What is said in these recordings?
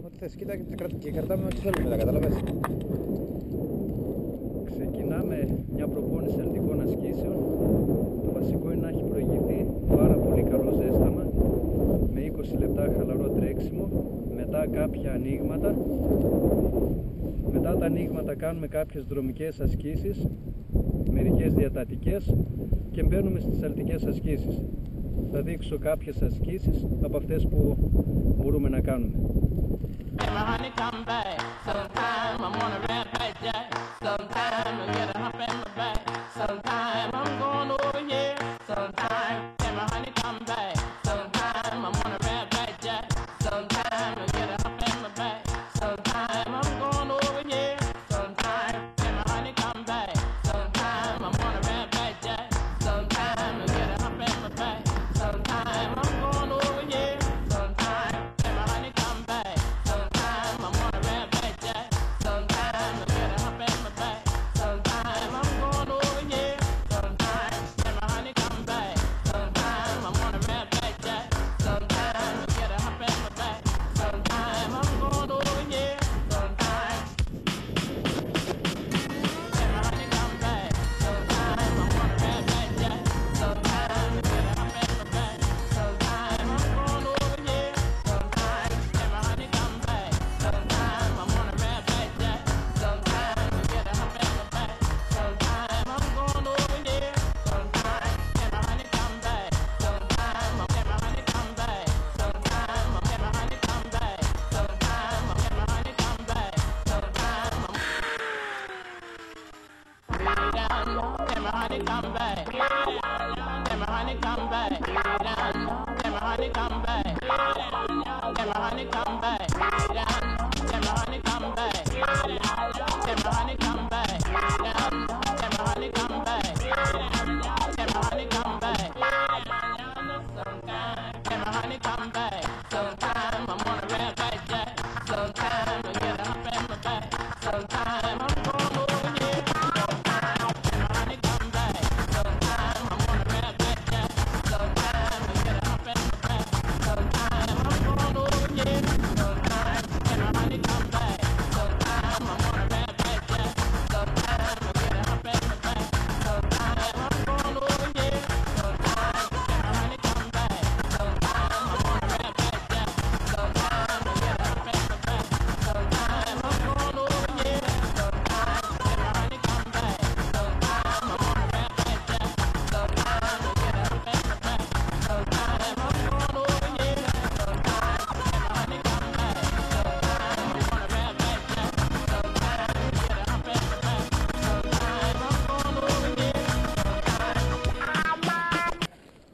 Ό,τι θες, κοίτα και κρατάμε ό,τι θέλουμε μετά, καταλαβαίνεις. Ξεκινάμε μια προπόνηση ελτικών ασκήσεων. Το βασικό είναι να έχει προηγηθεί πάρα πολύ καλό ζέσταμα με 20 λεπτά χαλαρό τρέξιμο, μετά κάποια ανοίγματα. Μετά τα ανοίγματα κάνουμε κάποιες δρομικές ασκήσεις, μερικές διατατικές και μπαίνουμε στις ελτικές ασκήσεις. Θα δείξω κάποιες ασκήσεις από αυτές που μπορούμε να κάνουμε.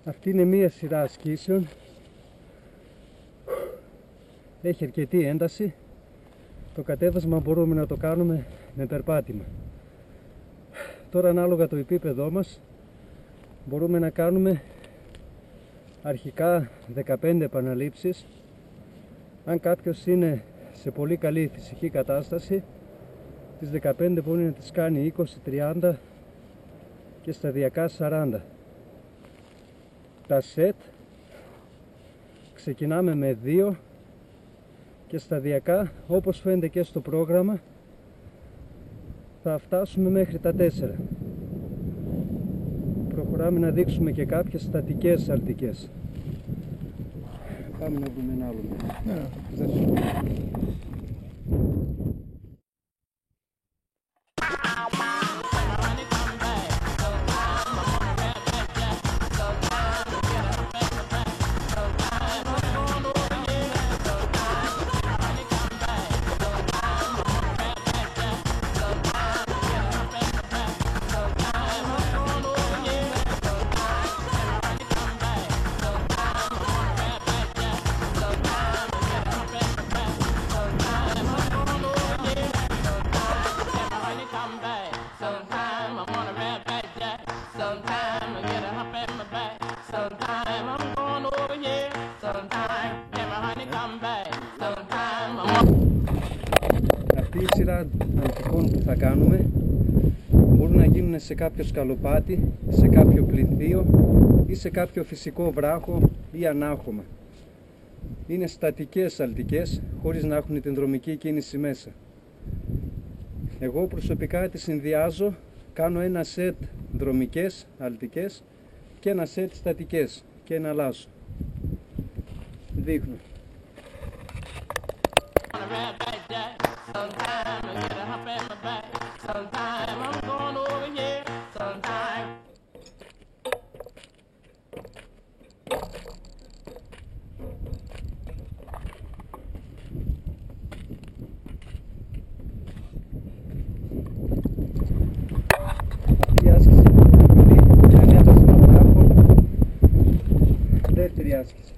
Αυτή είναι μία σειρά ασκήσεων, έχει αρκετή ένταση. Το κατέβασμα μπορούμε να το κάνουμε με περπάτημα. Τώρα, ανάλογα το επίπεδό μας, μπορούμε να κάνουμε αρχικά 15 επαναλήψεις. Αν κάποιος είναι σε πολύ καλή φυσική κατάσταση, τις 15 μπορεί να τις κάνει 20, 30 και σταδιακά 40. Τα σετ ξεκινάμε με 2 και σταδιακά, όπως φαίνεται και στο πρόγραμμα, θα φτάσουμε μέχρι τα 4. Προχωράμε να δείξουμε και κάποιες στατικές αλτικές. Πάμε να δούμε ένα άλλο. Αυτή η σειρά αντικών που θα κάνουμε μπορούν να γίνουν σε κάποιο σκαλοπάτι, σε κάποιο πληθείο ή σε κάποιο φυσικό βράχο ή ανάχωμα. είναι στατικές σαλτικές, χωρίς να έχουν την δρομική κίνηση μέσα. Εγώ προσωπικά τις συνδυάζω, κάνω ένα σετ δρομικές, αλτικές και ένα σετ στατικές και εναλλάσσω. Δείχνω. Δεύτερη άσκηση.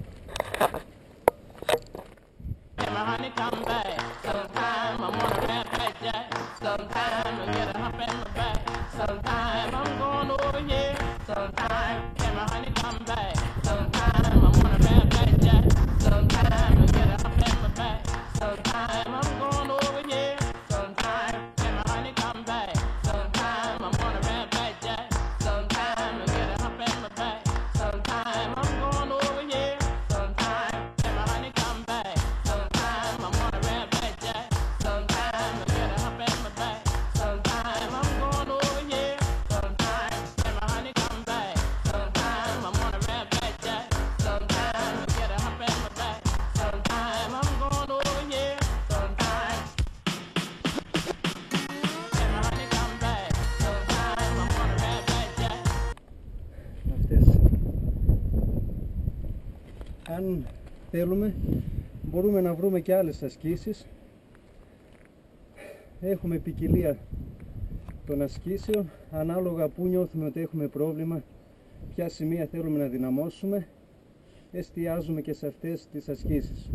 Αν θέλουμε μπορούμε να βρούμε και άλλες ασκήσεις. Έχουμε ποικιλία των ασκήσεων, ανάλογα που νιώθουμε ότι έχουμε πρόβλημα, ποια σημεία θέλουμε να δυναμώσουμε, εστιάζουμε και σε αυτές τις ασκήσεις.